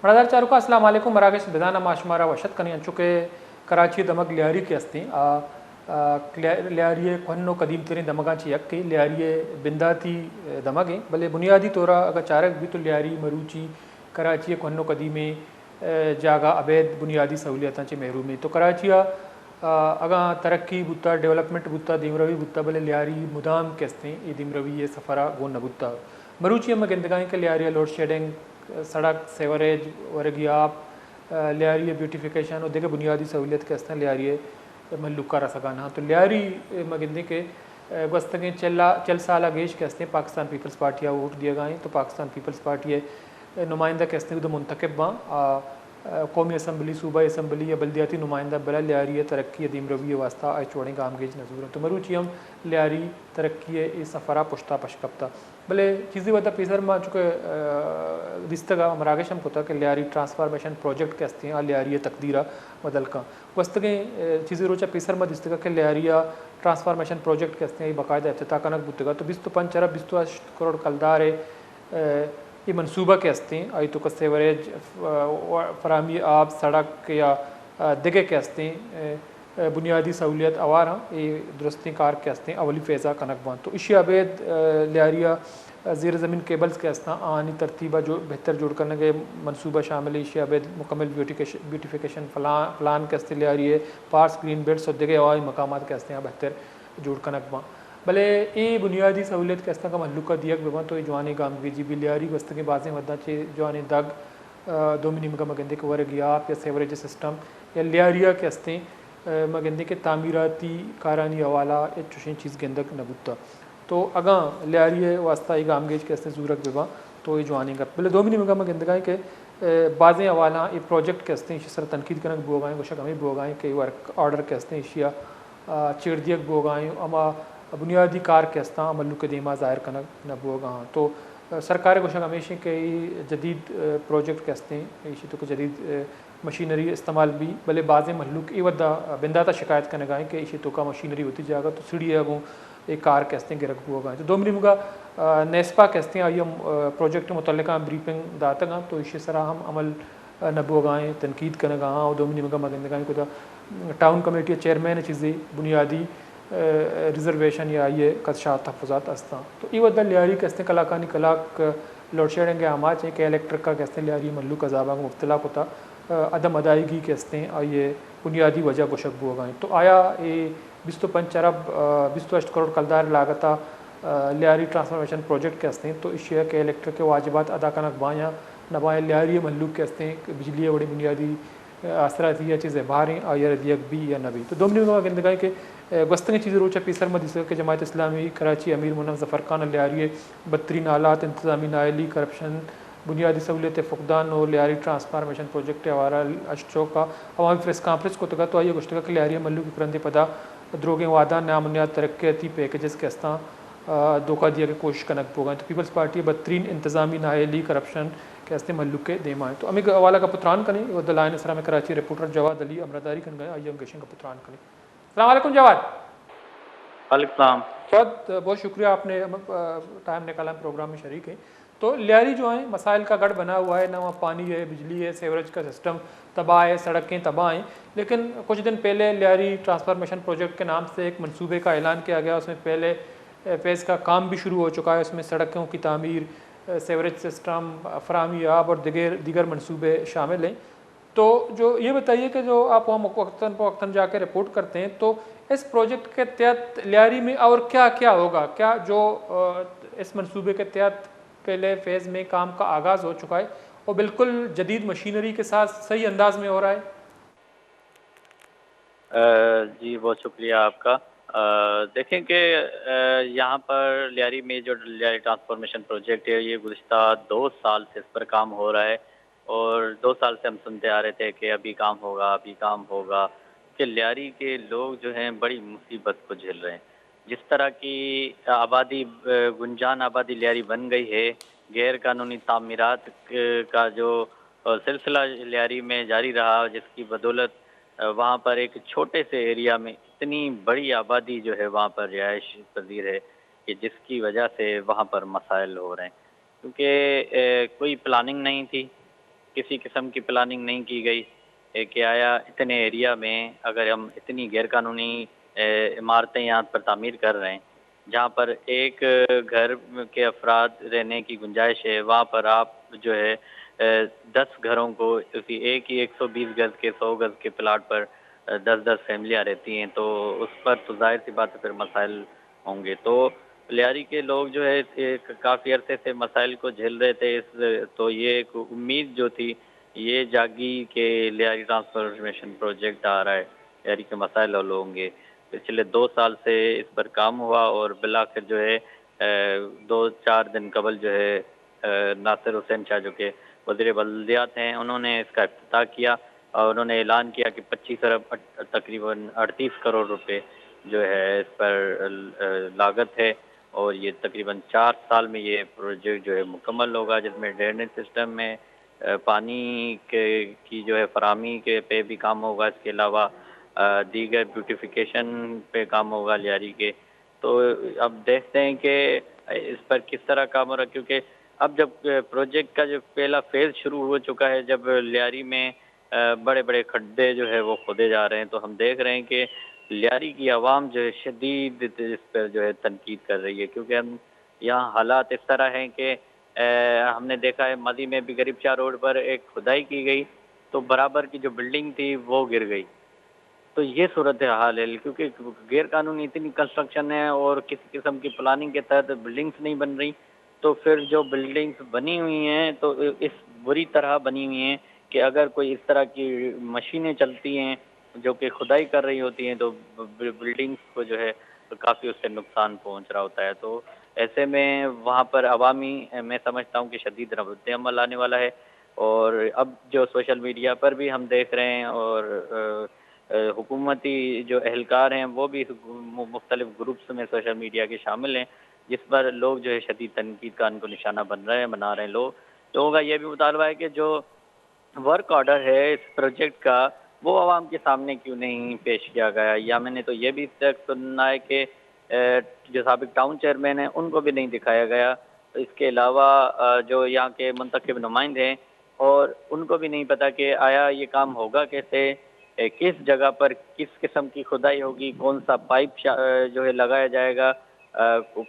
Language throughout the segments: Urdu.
برادر چاروکا السلام علیکم مراکش بدانا ماشمارا وشت کنی انچوکے کراچی دمک لیاری کے ہستی لیاری کنو قدیم ترین دمگاں چی یک کی لیاری بنداتی دمگیں بلے بنیادی طورا اگر چارک بھی تو لیاری مروچی کراچی کنو قدیم جاگا عبید بنیادی سہولیتاں چی محرومی تو کراچی اگاں ترقی بوتا ڈیولپمنٹ بوتا دیمروی بوتا بلے لیاری مدام کہستے ہیں یہ دیمروی یہ سفرہ گون نبوتا مروچی ہم گندگائیں کہ لیاری لوڈ شیڈنگ سڑک سیوریج ورگی آب لیاری بیوٹیفیکیشن اور دیگر بنیادی سہولیت کے استعمال لیاری ملوکہ رسگانا تو لیاری مگندے کے گستگیں چل سالہ گیش کے استعمال پاکستان پیپلز پارٹی ووٹ دیا گئے تو پاکستان پیپلز پارٹی نمائندہ کے استعمال دو منتخب باں قومی اسمبلی صوبہ اسمبلی یا بلدیاتی نمائندہ بلا لیاری ترقی دیم روی واسطہ آئے چوڑیں گام گیج نظور تو مروچی ہم لیاری ترقی سفرہ پشتا پشکپتا بلے چیزی ودا پیسر ماں چونکہ دستگا مراگش ہم کتا کہ لیاری ٹرانسفارمیشن پروجیکٹ کے ہستے ہیں لیاری تقدیرہ بدل کا وستگیں چیزی روچا پیسر ماں دستگا کہ لیاریا ٹرانسفارمیشن پروجیکٹ کے ہستے ہیں باقاعدہ افتتاح کنک بودتگا تو 25 ارب 28 کروڑ کلدار یہ منصوبہ کے ہستے ہیں آئی تو سیوریج فراہمی آب سڑک یا دگے کے ہستے ہیں بنیادی سہولیت آوار ہاں یہ درستی کار کے ہستے ہیں اولی فیضہ کنک بان تو اشیا عبید لیاریا زیر زمین کیبلز کے ہستا آنی ترتیبہ جو بہتر جوڑ کرنے کے منصوبہ شامل ہے اشیا عبید مکمل بیوٹیفیکیشن پلان کے ہستے لیاری ہے پارس گرین بیلٹس اور دیگر ہوائی مقامات کے ہستے ہیں بہتر جوڑ کنک بان بلے ای بنیادی سہولیت کے ہستا کا محلوقہ دیگ ببان تو یہ جوانی گام گی جی بھی لیاری وستگیں بازیں ودہ چے جوانی دگ دومینی مگا مگندے کے ورگی آپ یا سیوریج سسٹم یا لیاریا کے ہستے مگندے کے تعمیراتی کارانی حوالہ یا چوشیں چیز گندک نبوتا تو اگاں لیاری واسطہ یہ گام گیج کے ہستے زورک ببان تو یہ جوانی گا بلے دومینی مگا مگندگائیں کہ بازیں حوالہ یہ پروجیکٹ کے ہستے اسی سر تنقید کنک بوگائیں گوشک ہمیں بوگائیں کہ ورک آرڈر کے ہستے اشیا چیڑ دیگ بوگائیں اما بنیادی کار کے ہستا عملو کے دیما ظاہر کنک نبوگا ہاں تو سرکار گوشک ہمیشہ کہ جدید پروجیکٹ کے ہستے ہیں اسی تو کہ جدید مشینری استعمال بھی بلے بعض محلوق ای ودا بنداتا شکایت کرنے گائیں کہ اسی تو کا مشینری ہوتی جائے گا تو سڑی اگوں ایک کار کے ہستے گرک بو گائیں تو دومری مگا نیسپا کے ہستے آئی ہم پروجیکٹ متعلقہ بریفنگ داتا گا تو اسی طرح ہم عمل نبو گائیں تنقید کرنے گا ہاں دومری مگا مگندگائیں کو ٹاؤن کمیٹی چیئرمین چیزیں بنیادی ریزرویشن یا یہ قدشات تحفظات استا تو ای ودا لیاری کے ہستے کلاکانی کلاک لوڈ شیڈنگ آما چاہیں کہ الیکٹرک کا ہستے لیاری ملوک عذابہ کو مبتلا ہوتا عدم ادائیگی کے ہستے آئیے بنیادی وجہ گوشک بو گائیں تو آیا یہ 25 ارب 28 کروڑ کلدار لاگتا لیاری ٹرانسفارمیشن پروجیکٹ کے ہستے تو اشیاء کے الیکٹرک کے واجبات ادا کنک بائیں نبائیں لیاری ملوک کے ہستے بجلی بڑی بنیادی اثرات یہ چیزیں باہریں آیا ردیک بھی یا نبی تو دومنی میں گندگائیں کہ گستنگ چیزیں روچا پیسر مدیس کہ جماعت اسلامی کراچی امیر منظم ظفر خان لیاری بدترین حالات انتظامی نائلی کرپشن بنیادی سہولیت فقدان اور لیاری ٹرانسفارمیشن پروجیکٹ ہمارا اشچو کا عوامی پریس کانفرنس کو تگا تو آئیے گشتگا کہ لیاری ملو کی کرندے پدا دروگیں وعدہ نامنیات ترقیاتی پیکیجز کے ہستاں دھوکہ دیا کہ کوشش کنک بو گئیں تو پیپلز پارٹی بدترین انتظامی نااہلی کرپشن کے ہستے ملک کے دیمائیں تو ہمیں حوالہ کا پتران کریں وہ دلائن اسرا میں کراچی رپورٹر جواد علی امرداری کن گئے آئیے ہم گشن کا پتران کریں السلام علیکم جواد وعلیکم السلام جواد بہت شکریہ آپ نے ٹائم نکالا پروگرام میں شریک ہیں تو لیاری جو ہیں مسائل کا گڑھ بنا ہوا ہے نہ وہاں پانی ہے بجلی ہے سیوریج کا سسٹم تباہ ہے سڑکیں تباہ ہیں لیکن کچھ دن پہلے لیاری ٹرانسفارمیشن پروجیکٹ کے نام سے ایک منصوبے کا اعلان کیا گیا اس میں پہلے فیز کا کام بھی شروع ہو چکا ہے اس میں سڑکوں کی تعمیر سیوریج سسٹم فراہمی آب اور دیگر منصوبے شامل ہیں تو جو یہ بتائیے کہ جو آپ وہاں وقتاً فوقتاً جا کے رپورٹ کرتے ہیں تو اس پروجیکٹ کے تحت لیاری میں اور کیا کیا ہوگا کیا جو اس منصوبے کے تحت پہلے فیز میں کام کا آغاز ہو چکا ہے وہ بالکل جدید مشینری کے ساتھ صحیح انداز میں ہو رہا ہے؟ جی بہت شکریہ آپ کا دیکھیں کہ یہاں پر لیاری میں جو لیاری ٹرانسفارمیشن پروجیکٹ ہے یہ گزشتہ 2 سال سے اس پر کام ہو رہا ہے اور 2 سال سے ہم سنتے آ رہے تھے کہ ابھی کام ہوگا کہ لیاری کے لوگ جو ہیں بڑی مصیبت کو جھیل رہے ہیں جس طرح کی آبادی گنجان آبادی لیاری بن گئی ہے غیر قانونی تعمیرات کا جو سلسلہ لیاری میں جاری رہا جس کی بدولت وہاں پر ایک چھوٹے سے ایریا میں اتنی بڑی آبادی جو ہے وہاں پر رہائش پذیر ہے کہ جس کی وجہ سے وہاں پر مسائل ہو رہے ہیں کیونکہ کوئی پلاننگ نہیں تھی کسی قسم کی پلاننگ نہیں کی گئی کہ آیا اتنے ایریا میں اگر ہم اتنی غیر قانونی عمارتیں یہاں پر تعمیر کر رہے ہیں جہاں پر ایک گھر کے افراد رہنے کی گنجائش ہے، وہاں پر آپ جو ہے 10 گھروں کو اسی ایک ہی 120 گز کے 100 گز کے پلاٹ پر 10 فیملیاں رہتی ہیں، تو اس پر تو ظاہر سی بات ہے پھر مسائل ہوں گے۔ تو لیاری کے لوگ جو ہے کافی عرصے سے مسائل کو جھیل رہے تھے، تو یہ ایک امید جو تھی یہ جاگی کہ لیاری ٹرانسفارمیشن پروجیکٹ آ رہا ہے، لیاری کے مسائل حل ہوں گے۔ پچھلے 2 سال سے اس پر کام ہوا اور بالآخر جو ہے 2-4 دن قبل جو ہے ناصر حسین شاہ جو کہ وزیر بلدیات ہیں، انہوں نے اس کا افتتاح کیا اور انہوں نے اعلان کیا کہ 25 ارب تقریباً 38 کروڑ روپے جو ہے اس پر لاگت ہے، اور یہ تقریباً 4 سال میں یہ پروجیکٹ جو ہے مکمل ہوگا، جس میں ڈرینیج سسٹم میں پانی کی جو ہے فراہمی کے پہ بھی کام ہوگا، اس کے علاوہ دیگر بیوٹیفیکیشن پہ کام ہوگا لیاری کے۔ تو اب دیکھتے ہیں کہ اس پر کس طرح کام ہو رہا ہے، کیونکہ اب جب پروجیکٹ کا جو پہلا فیز شروع ہو چکا ہے، جب لیاری میں بڑے بڑے کھڈے جو ہے وہ کھودے جا رہے ہیں، تو ہم دیکھ رہے ہیں کہ لیاری کی عوام جو ہے شدید اس پر جو ہے تنقید کر رہی ہے، کیونکہ ہم یہاں حالات اس طرح ہیں کہ ہم نے دیکھا ہے مدی میں بھی غریب شاہ روڈ پر ایک کھدائی کی گئی تو برابر کی جو بلڈنگ تھی وہ گر گئی۔ تو یہ صورت حال ہے، کیونکہ غیر قانونی اتنی کنسٹرکشن ہے اور کسی قسم کی پلاننگ کے تحت بلڈنگس نہیں بن رہی، تو پھر جو بلڈنگس بنی ہوئی ہیں تو اس بری طرح بنی ہوئی ہیں کہ اگر کوئی اس طرح کی مشینیں چلتی ہیں جو کہ کھدائی کر رہی ہوتی ہیں تو بلڈنگس کو جو ہے کافی اس سے نقصان پہنچ رہا ہوتا ہے۔ تو ایسے میں وہاں پر عوامی میں سمجھتا ہوں کہ شدید رد عمل آنے والا ہے، اور اب جو سوشل میڈیا پر بھی ہم دیکھ رہے ہیں اور حکومتی جو اہلکار ہیں وہ بھی مختلف گروپس میں سوشل میڈیا کے شامل ہیں، جس پر لوگ جو ہے شدید تنقید کا ان کو نشانہ بنا رہے ہیں۔ لوگوں کا یہ بھی مطالبہ ہے کہ جو ورک آرڈر ہے اس پروجیکٹ کا وہ عوام کے سامنے کیوں نہیں پیش کیا گیا، یا میں نے تو یہ بھی تک سننا ہے کہ جو سابق ٹاؤن چیئرمین ہیں ان کو بھی نہیں دکھایا گیا، اس کے علاوہ جو یہاں کے منتخب نمائندے ہیں اور ان کو بھی نہیں پتا کہ آیا یہ کام ہوگا کیسے، کس جگہ پر کس قسم کی کھدائی ہوگی، کون سا پائپ جو ہے لگایا جائے گا،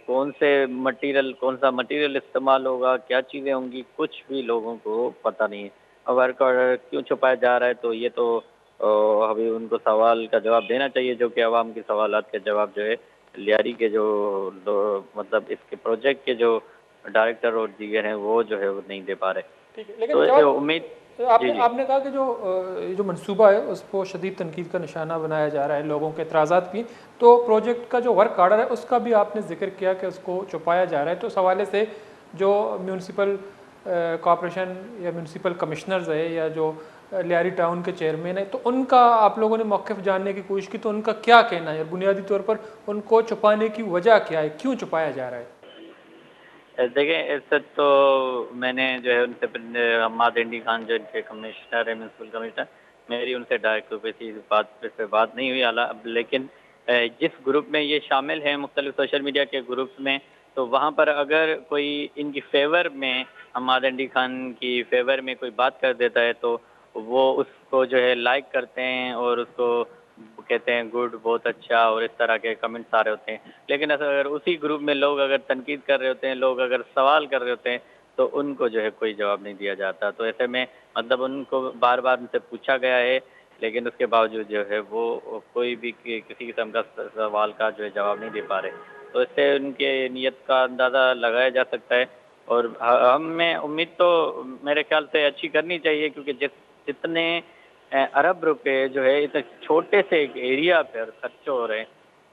کون سا مٹیریل استعمال ہوگا، کیا چیزیں ہوں گی، کچھ بھی لوگوں کو پتہ نہیں ہے۔ ورک آرڈر کیوں چھپایا جا رہا ہے، تو یہ تو ابھی ان کو سوال کا جواب دینا چاہیے، جو کہ عوام کے سوالات کا جواب جو ہے لیاری کے جو مطلب اس کے پروجیکٹ کے جو ڈائریکٹر اور دیگر ہیں وہ جو ہے وہ نہیں دے پا رہے۔ ٹھیک ہے، تو لیکن جواب امید آپ جی نے جی آپ نے کہا کہ جو منصوبہ ہے اس کو شدید تنقید کا نشانہ بنایا جا رہا ہے، لوگوں کے اعتراضات بھی، تو پروجیکٹ کا جو ورک آرڈر ہے اس کا بھی آپ نے ذکر کیا کہ اس کو چھپایا جا رہا ہے، تو اس حوالے سے جو میونسپل کارپوریشن یا میونسپل کمشنرز ہے یا جو لیاری ٹاؤن کے چیئرمین ہیں، تو ان کا آپ لوگوں نے موقف جاننے کی کوشش کی، تو ان کا کیا کہنا ہے اور بنیادی طور پر ان کو چھپانے کی وجہ کیا ہے، کیوں چھپایا جا رہا ہے؟ دیکھیں اس سے تو میں نے جو ہے ان سے حماد انڈی خان جو ان کے کمشنر ہے میونسپل کمشنر، میری ان سے ڈائریکٹ پہ بات نہیں ہوئی لیکن جس گروپ میں یہ شامل ہیں مختلف سوشل میڈیا کے گروپس میں، تو وہاں پر اگر کوئی ان کی فیور میں حماد انڈی خان کی فیور میں کوئی بات کر دیتا ہے تو وہ اس کو جو ہے لائک کرتے ہیں اور اس کو کہتے ہیں گڈ، بہت اچھا، اور اس طرح کے کمنٹس آ رہے ہوتے ہیں۔ لیکن اگر اسی گروپ میں لوگ اگر تنقید کر رہے ہوتے ہیں، لوگ اگر سوال کر رہے ہوتے ہیں، تو ان کو جو ہے کوئی جواب نہیں دیا جاتا۔ تو ایسے میں مطلب ان کو بار بار ان سے پوچھا گیا ہے، لیکن اس کے باوجود جو ہے وہ کوئی بھی کسی قسم کا سوال کا جو ہے جواب نہیں دے پا رہے۔ تو اس سے ان کے نیت کا اندازہ لگایا جا سکتا ہے، اور ہمیں امید تو میرے خیال سے اچھی کرنی چاہیے، کیونکہ جتنے ارب روپے جو ہے اتنے چھوٹے سے ایک ایریا پر خرچ ہو رہے ہیں،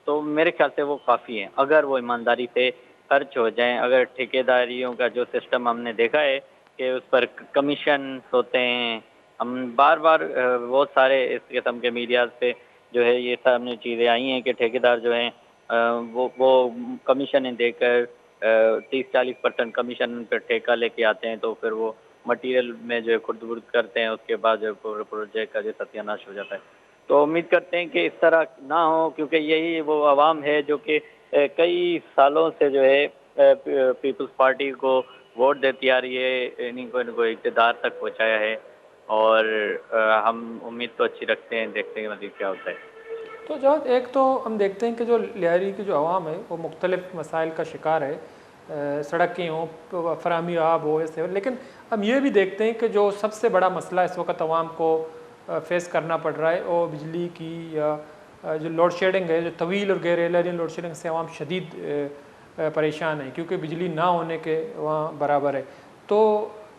تو میرے خیال سے وہ کافی ہیں اگر وہ ایمانداری سے خرچ ہو جائیں۔ اگر ٹھیکیداریوں کا جو سسٹم ہم نے دیکھا ہے کہ اس پر کمیشنز ہوتے ہیں، ہم بار بار بہت سارے اس قسم کے میڈیاز پہ جو ہے یہ سامنے چیزیں آئی ہیں کہ ٹھیکیدار جو ہیں وہ کمیشنیں دے کر 30-40% کمیشن پہ ٹھیکہ لے کے آتے ہیں، تو پھر وہ مٹیریل میں جو ہے خرد برد کرتے ہیں، اس کے بعد جو پروجیکٹ کا جو ستیہ ناش ہو جاتا ہے۔ تو امید کرتے ہیں کہ اس طرح نہ ہو، کیونکہ یہی وہ عوام ہے جو کہ کئی سالوں سے جو ہے پیپلز پارٹی کو ووٹ دیتی آ رہی ہے، ان کو اقتدار تک پہنچایا ہے، اور ہم امید تو اچھی رکھتے ہیں، دیکھتے ہیں مزید کیا ہوتا ہے۔ تو جہاں ایک تو ہم دیکھتے ہیں کہ جو لیاری کی جو عوام ہے وہ مختلف مسائل کا شکار ہے، سڑکیں ہوں، فراہمی آب ہو، ایسے، لیکن ہم یہ بھی دیکھتے ہیں کہ جو سب سے بڑا مسئلہ اس وقت عوام کو فیس کرنا پڑ رہا ہے وہ بجلی کی یا جو لوڈ شیڈنگ ہے، جو طویل اور غیر اعلانیہ لوڈ شیڈنگ سے عوام شدید پریشان ہیں کیونکہ بجلی نہ ہونے کے وہاں برابر ہے۔ تو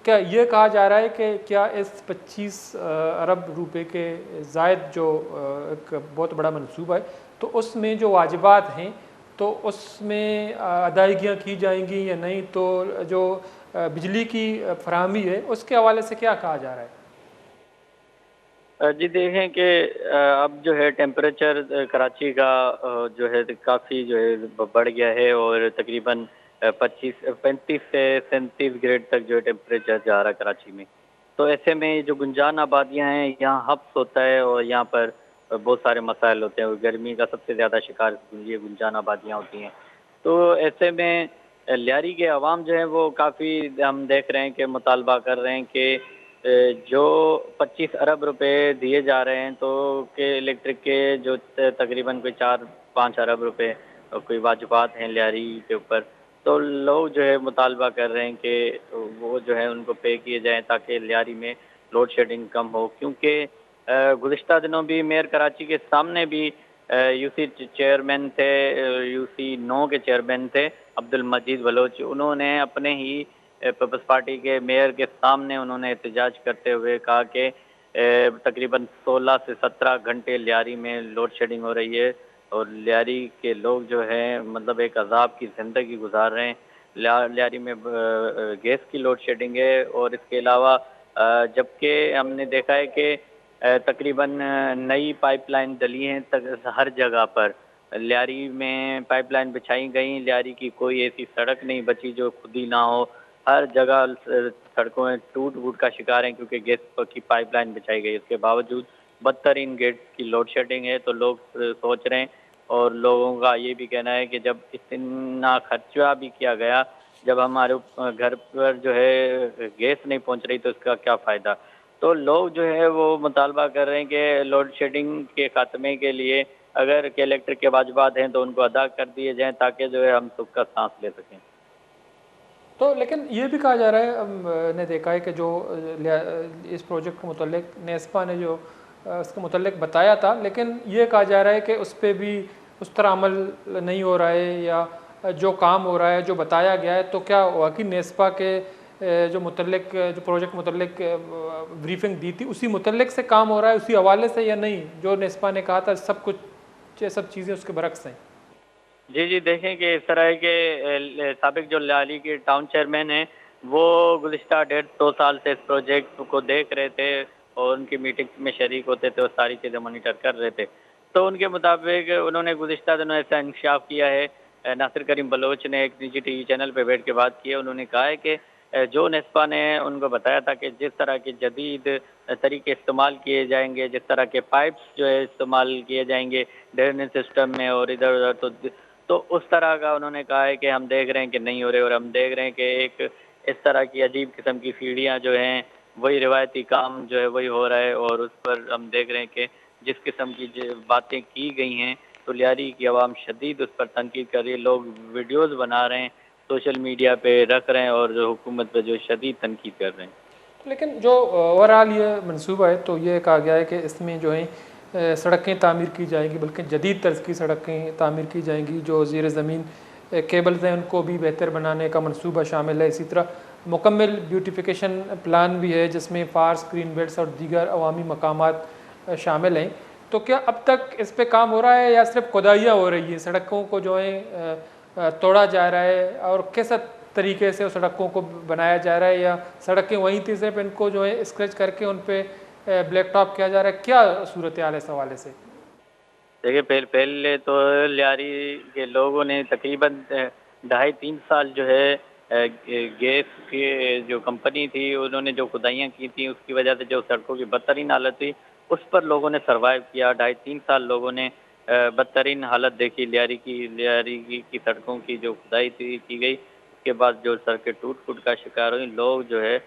کیا یہ کہا جا رہا ہے کہ کیا اس 25 ارب روپے کے زائد جو ایک بہت بڑا منصوبہ ہے تو اس میں جو واجبات ہیں تو اس میں ادائیگیاں کی جائیں گی یا نہیں، تو جو بجلی کی فراہمی ہے اس کے حوالے سے کیا کہا جا رہا ہے؟ جی دیکھیں کہ اب جو ہے ٹیمپریچر کراچی کا جو ہے کافی جو ہے بڑھ گیا ہے، اور تقریباً 35 سے 37 گریڈ تک جو ہے ٹیمپریچر جا رہا ہے کراچی میں۔ تو ایسے میں جو گنجان آبادیاں ہیں یہاں حبس ہوتا ہے، اور یہاں پر بہت سارے مسائل ہوتے ہیں، اور گرمی کا سب سے زیادہ شکار یہ گنجان آبادیاں ہوتی ہیں۔ تو ایسے میں لیاری کے عوام جو ہیں وہ کافی ہم دیکھ رہے ہیں کہ مطالبہ کر رہے ہیں کہ جو 25 ارب روپے دیے جا رہے ہیں تو کہ الیکٹرک کے جو تقریباً کوئی 4-5 ارب روپے کوئی واجبات ہیں لیاری کے اوپر، تو لوگ جو ہے مطالبہ کر رہے ہیں کہ وہ جو ہے ان کو پے کیے جائیں تاکہ لیاری میں لوڈ شیڈنگ کم ہو، کیونکہ گزشتہ دنوں بھی میئر کراچی کے سامنے بھی یو سی چیئرمین تھے، یو سی 9 کے چیئرمین تھے عبد المجید بلوچ، انہوں نے اپنے ہی پیپلز پارٹی کے میئر کے سامنے انہوں نے احتجاج کرتے ہوئے کہا کہ تقریباً 16 سے 17 گھنٹے لیاری میں لوڈ شیڈنگ ہو رہی ہے، اور لیاری کے لوگ جو ہیں مطلب ایک عذاب کی زندگی گزار رہے ہیں۔ لیاری میں گیس کی لوڈ شیڈنگ ہے، اور اس کے علاوہ جبکہ ہم نے دیکھا ہے کہ تقریباً نئی پائپ لائن ڈلی ہیں ہر جگہ پر، لیاری میں پائپ لائن بچھائی گئی، لیاری کی کوئی ایسی سڑک نہیں بچی جو کھدی نہ ہو، ہر جگہ سڑکوں میں ٹوٹ پھوٹ کا شکار ہیں کیونکہ گیس کی پائپ لائن بچھائی گئی۔ اس کے باوجود بدترین گیٹ کی لوڈ شیڈنگ ہے، تو لوگ سوچ رہے ہیں، اور لوگوں کا یہ بھی کہنا ہے کہ جب اتنا خرچہ بھی کیا گیا، جب ہمارے گھر پر جو ہے گیس نہیں پہنچ رہی تو اس کا کیا فائدہ۔ تو لوگ جو ہے وہ مطالبہ کر رہے ہیں کہ لوڈ شیڈنگ کے خاتمے کے لیے اگر کہ الیکٹرک کے واجبات ہیں تو ان کو ادا کر دیے جائیں تاکہ جو ہے ہم سکھ کا سانس لے سکیں۔ تو لیکن یہ بھی کہا جا رہا ہے، ہم نے دیکھا ہے کہ جو اس پروجیکٹ کے متعلق نیسپا نے جو اس کے متعلق بتایا تھا، لیکن یہ کہا جا رہا ہے کہ اس پہ بھی اس طرح عمل نہیں ہو رہا ہے، یا جو کام ہو رہا ہے جو بتایا گیا ہے، تو کیا واقعی نیسپا کے جو متعلق جو پروجیکٹ متعلق بریفنگ دی تھی اسی متعلق سے کام ہو رہا ہے اسی حوالے سے، یا نہیں جو نیسپا نے کہا تھا سب کچھ یہ سب چیزیں اس کے برعکس ہیں؟ جی دیکھیں کہ اس طرح ہے کہ سابق جو لیاری کے ٹاؤن چیئرمین ہیں وہ گزشتہ 1.5-2 سال سے اس پروجیکٹ کو دیکھ رہے تھے، اور ان کی میٹنگ میں شریک ہوتے تھے اور ساری چیزیں مانیٹر کر رہے تھے۔ تو ان کے مطابق انہوں نے گزشتہ دنوں ایسا انکشاف کیا ہے، ناصر کریم بلوچ نے ایک نجی ٹی وی چینل پہ بیٹھ کے بات کی ہے، انہوں نے کہا ہے کہ جو نیسپا نے ان کو بتایا تھا کہ جس طرح کے جدید طریقے استعمال کیے جائیں گے، جس طرح کے پائپس جو ہے استعمال کیے جائیں گے ڈرینیج سسٹم میں اور ادھر ادھر، تو اس طرح کا انہوں نے کہا ہے کہ ہم دیکھ رہے ہیں کہ نہیں ہو رہے، اور ہم دیکھ رہے ہیں کہ ایک اس طرح کی عجیب قسم کی سیڑھیاں جو ہیں وہی روایتی کام جو ہے وہی ہو رہا ہے، اور اس پر ہم دیکھ رہے ہیں کہ جس قسم کی باتیں کی گئی ہیں تو لیاری کی عوام شدید اس پر تنقید کر رہی ہے، لوگ ویڈیوز بنا رہے ہیں سوشل میڈیا پہ رکھ رہے ہیں اور جو حکومت پہ جو شدید تنقید کر رہے ہیں۔ لیکن جو اوورآل یہ منصوبہ ہے تو یہ کہا گیا ہے کہ اس میں جو ہیں سڑکیں تعمیر کی جائیں گی، بلکہ جدید طرز کی سڑکیں تعمیر کی جائیں گی، جو زیر زمین کیبلز ہیں ان کو بھی بہتر بنانے کا منصوبہ شامل ہے، اسی طرح مکمل بیوٹیفیکیشن پلان بھی ہے جس میں فارس گرین بیلٹس اور دیگر عوامی مقامات شامل ہیں۔ تو کیا اب تک اس پہ کام ہو رہا ہے یا صرف کھدائیاں ہو رہی ہیں، سڑکوں کو جو ہے توڑا جا رہا ہے، اور کیسا طریقے سے سڑکوں کو بنایا جا رہا ہے، یا سڑکیں وہیں تھی صرف ان کو جو ہے اسکریچ کر کے ان پہ بلیک ٹاپ کیا جا رہا ہے، کیا صورتحال ہے اس حوالے سے؟ دیکھیے پہلے تو لیاری کے لوگوں نے تقریباً 2.5-3 سال جو ہے گیس کی جو کمپنی تھی انہوں نے جو کھدائیاں کی تھیں اس کی وجہ سے جو سڑکوں کی بدترین حالت تھی اس پر لوگوں نے سروائیو کیا، 2.5-3 سال لوگوں نے بدترین حالت دیکھی لیاری کی سڑکوں کی جو کھدائی تھی کی گئی، اس کے بعد جو سڑکیں ٹوٹ پھوٹ کا شکار ہوئی، لوگ جو ہے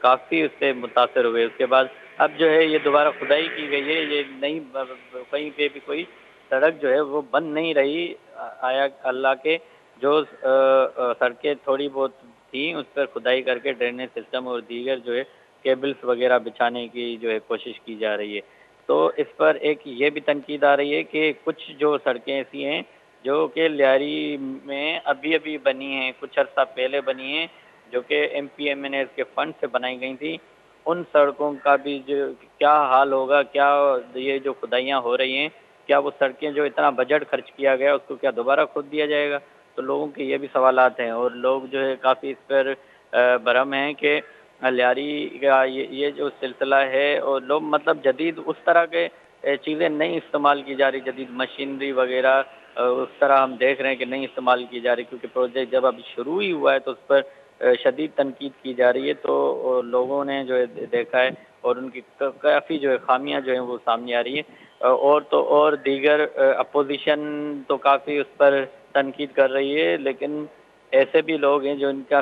کافی اس سے متاثر ہوئے۔ اس کے بعد اب جو ہے یہ دوبارہ کھدائی کی گئی ہے، یہ نہیں کہیں پہ بھی کوئی سڑک جو ہے وہ بند نہیں رہی، آیا اللہ کے جو سڑکیں تھوڑی بہت تھیں اس پر کھدائی کر کے ڈرینیج سسٹم اور دیگر جو ہے کیبلز وغیرہ بچھانے کی جو ہے کوشش کی جا رہی ہے۔ تو اس پر ایک یہ بھی تنقید آ رہی ہے کہ کچھ جو سڑکیں ایسی ہیں جو کہ لیاری میں ابھی ابھی بنی ہیں، کچھ عرصہ پہلے بنی ہیں، جو کہ M P M N S کے فنڈ سے بنائی گئی تھی، ان سڑکوں کا بھی جو کیا حال ہوگا، کیا یہ جو کھدائیاں ہو رہی ہیں، کیا وہ سڑکیں جو اتنا بجٹ خرچ کیا گیا اس کو کیا دوبارہ کھود دیا جائے گا؟ تو لوگوں کے یہ بھی سوالات ہیں، اور لوگ جو ہے کافی اس پر برہم ہیں کہ لیاری کا یہ جو سلسلہ ہے، اور لوگ مطلب جدید اس طرح کے چیزیں نہیں استعمال کی جا رہی، جدید مشینری وغیرہ اس طرح ہم دیکھ رہے ہیں کہ نہیں استعمال کی جا رہی، کیونکہ پروجیکٹ جب ابھی شروع ہی ہوا ہے تو اس پر شدید تنقید کی جا رہی ہے۔ تو لوگوں نے جو ہے دیکھا ہے اور ان کی کافی جو ہے خامیاں جو ہیں وہ سامنے آ رہی ہیں، اور تو اور دیگر اپوزیشن تو کافی اس پر تنقید کر رہی ہے، لیکن ایسے بھی لوگ ہیں جو ان کا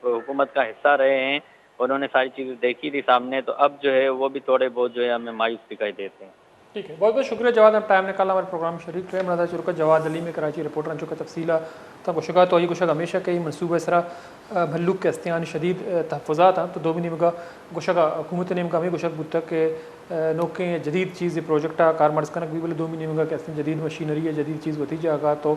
حکومت کا حصہ رہے ہیں، انہوں نے ساری چیزیں دیکھی تھی سامنے، تو اب جو ہے وہ بھی تھوڑے بہت جو ہے ہمیں مایوس دکھائی دیتے ہیں۔ ٹھیک ہے، بہت بہت شکریہ جواد، آپ ٹائم نکالا ہمارے پروگرام شریک رہے۔ مرادہ چرکا جواد علی میں کراچی رپورٹر ان چکا تفصیلہ تا گوشگا تو گوشگ ہمیشہ کئی منصوبہ اسرا بھلوک کے استیان شدید تحفظات ہیں، تو دو بھی نمگا گوشگا حکومت نے ہمیں گوشگ بودتا کہ نوکیں جدید چیز پروجیکٹا کار مرز کنک بھی بولے دو بھی نمگا کہ استین جدید مشینری ہے، جدید چیز ہوتی جاگا تو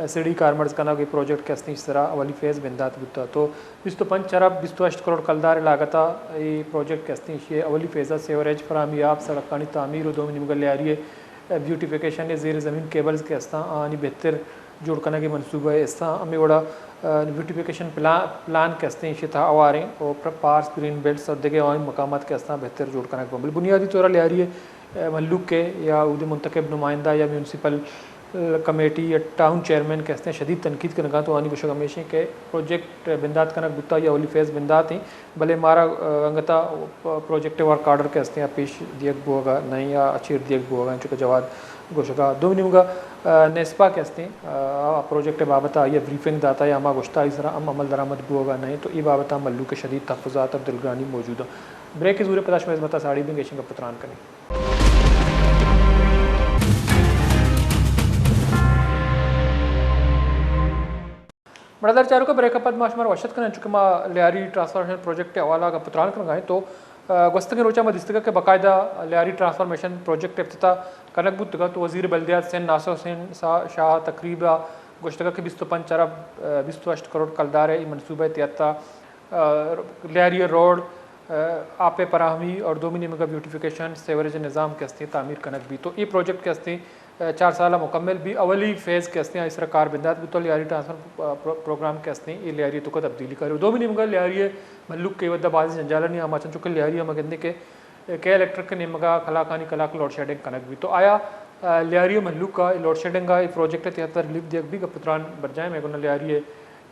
سڑی کار مرز کنک یہ پروجیکٹ کے استین اس طرح اولی فیز بندات بودتا تو 25 ارب 28 کروڑ کلدار لاگتا یہ پروجیکٹ کے استین یہ اولی فیزہ سیوریج فراہمی یاب سڑکانی تعمیر و دو بھی نمگا لیاری بیوٹیفیکیشن زیر زمین کیبلز کے استان آنی بہتر جوڑ کرنے کے منصوبہ ہے، اس طرح ہمیں بڑا بیوٹیفیکیشن پلان کے استیں شتا آواریں اور پارس گرین بیلٹس اور دیگر عوام مقامات کے استان بہتر جوڑ کرنے کو بنیادی طور لیاری ملوک کے یا عہدے منتخب نمائندہ یا میونسپل کمیٹی یا ٹاؤن چیئرمین کے استیں شدید تنقید کرنے کا تو آنی گوشگ ہمیشہ کہ پروجیکٹ بندات کنک بتا یا اولی فیز بندات ہیں بھلے مارا انگتا پروجیکٹ ورک آرڈر کے استیں پیش دیگ بوگا نہیں یا اچیر دیگ بوگا چونکہ جواد گوشگا دو نمگا نیسپا کے استیں پروجیکٹ بابتا یا بریفنگ داتا یا ہما گوشتا اس طرح عمل درآمد بوگا نہیں تو ای بابتا ملو کے شدید تحفظات عبدالگرانی موجود ہیں۔ بریک کے زور پتاش میں عظمتہ ساڑی بھی گیشنگ کا پتران کریں۔ برادر چاروں کا بریک اپ ماشمار وشت کریں چونکہ ما لیاری ٹرانسفارمیشن پروجیکٹ حوالہ کا پتران کر گئے تو گستگی روچہ میں دستگا کے باقاعدہ لیاری ٹرانسفارمیشن پروجیکٹ افتتاح کنک بود تو وزیر بلدیات سین ناصر حسین شاہ تقریبا گشتگا کے 25 ارب 28 کروڑ کلدار ہے منصوبہ تیتا لیاری روڈ آپ فراہمی اور دو مہینے کا بیوٹیفیکیشن سیوریج نظام کے ہستے تعمیر کنک بھی تو یہ پروجیکٹ کے ہستے 4 سالہ مکمل بھی اولی فیز کے ہستے اس طرح کار بندات بھی تو لیاری ٹرانسفر پروگرام کے ہستے یہ لیاری تو کو تبدیلی کرے دو مہینے کا لیاری ملک کے ودہ بازی جنجالہ نہیں آما چونکہ لیاری ہم گندے کے الیکٹرک کے نمگا کلاکانی کلاک لوڈ شیڈنگ کنک بھی تو آیا لیاری ملک کا لوڈ شیڈنگ کا پروجیکٹ تحت ریلیف دیکھ بھی کا پتران برجائیں میں گونا لیاری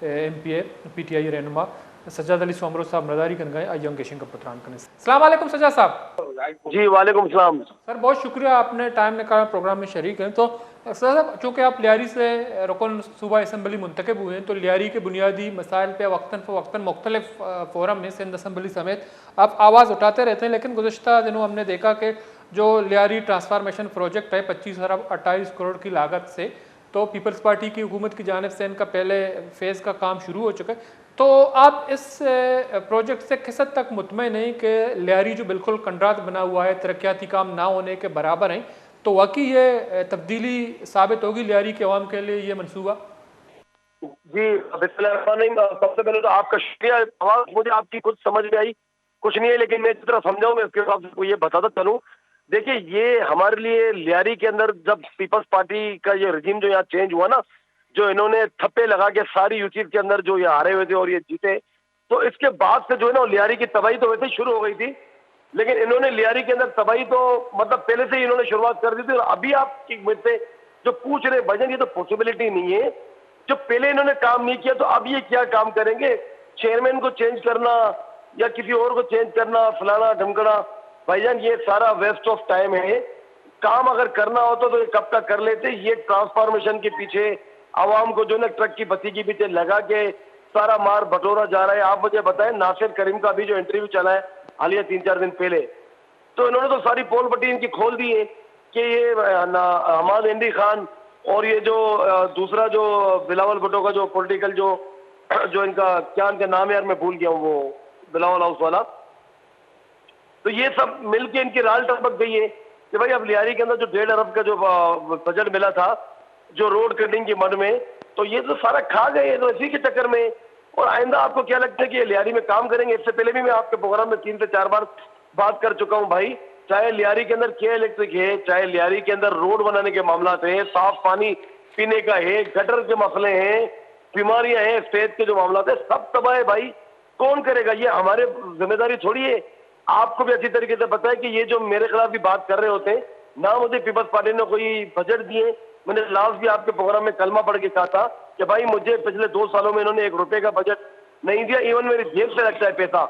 ایم پی ٹی آئی رہنما سجاد علی سومرو صاحب نظاری کن گئے آئیوں گیشن کا پتران کرنے سے۔ السلام علیکم سجاد صاحب۔ جی وعلیکم السلام سر، بہت شکریہ آپ نے ٹائم نکالا پروگرام میں شریک ہیں۔ تو سر صاحب چونکہ آپ لیاری سے رکن صوبہ اسمبلی منتخب ہوئے ہیں تو لیاری کے بنیادی مسائل پہ وقتاً فوقتاً مختلف فورم میں سندھ اسمبلی سمیت آپ آواز اٹھاتے رہتے ہیں، لیکن گزشتہ دنوں ہم نے دیکھا کہ جو لیاری ٹرانسفارمیشن پروجیکٹ ہے 25 ارب 28 کروڑ کی لاگت سے تو پیپلز پارٹی کی حکومت کی جانب سے ان کا پہلے فیز کا کام شروع ہو چکا ہے، تو آپ اس پروجیکٹ سے کس حد تک مطمئن ہیں کہ لیاری جو بالکل کنڈرات بنا ہوا ہے ترقیاتی کام نہ ہونے کے برابر ہیں، تو واقعی یہ تبدیلی ثابت ہوگی لیاری کے عوام کے لیے یہ منصوبہ؟ جی بسم اللہ الرحمن الرحیم، سب سے پہلے تو آپ کا شکریہ، آواز مجھے آپ کی کچھ سمجھ میں آئی کچھ نہیں ہے، لیکن میں جس طرح سمجھاؤں گا اس کے حساب سے کو یہ بتاتا چلوں۔ دیکھیے یہ ہمارے لیے لیاری کے اندر جب پیپلز پارٹی کا یہ رجیم جو یہاں چینج ہوا نا، جو انہوں نے تھپے لگا کے ساری یوسیف کے اندر جو یہ ہارے ہوئے تھے اور یہ جیتے، تو اس کے بعد سے جو ہے نا لیاری کی تباہی تو ویسے شروع ہو گئی تھی، لیکن انہوں نے لیاری کے اندر تباہی تو مطلب پہلے سے ہی انہوں نے شروعات کر دی تھی، اور ابھی آپ کی مجھ سے جو پوچھ رہے بھجن یہ تو پاسبلٹی نہیں ہے، جو پہلے انہوں نے کام نہیں کیا تو اب یہ کیا کام کریں گے؟ چیئرمین کو چینج کرنا یا کسی اور کو چینج کرنا فلانا ڈھمکنا، بھائی جان یہ سارا ویسٹ آف ٹائم ہے۔ کام اگر کرنا ہوتا تو یہ کب تک کر لیتے؟ یہ ٹرانسفارمیشن کے پیچھے عوام کو جو نا ٹرک کی بتی کے پیچھے لگا کے سارا مار بٹورا جا رہا ہے۔ آپ مجھے بتائیں ناصر کریم کا بھی جو انٹرویو چلا ہے حالیہ 3-4 دن پہلے، تو انہوں نے تو ساری پول پٹی ان کی کھول دی ہے کہ یہ حماد ہندی خان اور یہ جو دوسرا جو بلاول بھٹو کا جو پولیٹیکل جو ان کا کیا ان کا نام ہے یار میں بھول گیا ہوں، وہ بلاول ہاؤس والا، تو یہ سب مل کے ان کی رال ٹپک گئی ہے کہ بھائی اب لیاری کے اندر جو 1.5 ارب کا جو بجٹ ملا تھا جو روڈ کٹنگ کی مد میں، تو یہ تو سارا کھا گئے تو اسی کے چکر میں۔ اور آئندہ آپ کو کیا لگتا ہے کہ یہ لیاری میں کام کریں گے؟ اس سے پہلے بھی میں آپ کے پروگرام میں 3 سے 4 بار بات کر چکا ہوں بھائی، چاہے لیاری کے اندر کیا الیکٹرک ہے، چاہے لیاری کے اندر روڈ بنانے کے معاملات ہیں، صاف پانی پینے کا ہے، گٹر کے مسئلے ہیں، بیماریاں ہیں، صحت کے جو معاملات ہیں، سب تباہ ہے بھائی۔ کون کرے گا؟ یہ ہمارے ذمہ داری تھوڑی ہے۔ آپ کو بھی اچھی طریقے سے پتا ہے کہ یہ جو میرے خلاف بھی بات کر رہے ہوتے ہیں، نہ مجھے پیپلز پارٹی نے کوئی بجٹ دیے، میں نے لاسٹ بھی آپ کے پروگرام میں کلمہ پڑھ کے کہا تھا کہ بھائی مجھے پچھلے 2 سالوں میں انہوں نے 1 روپے کا بجٹ نہیں دیا، ایون میری جیب سے لگتا ہے پیسہ۔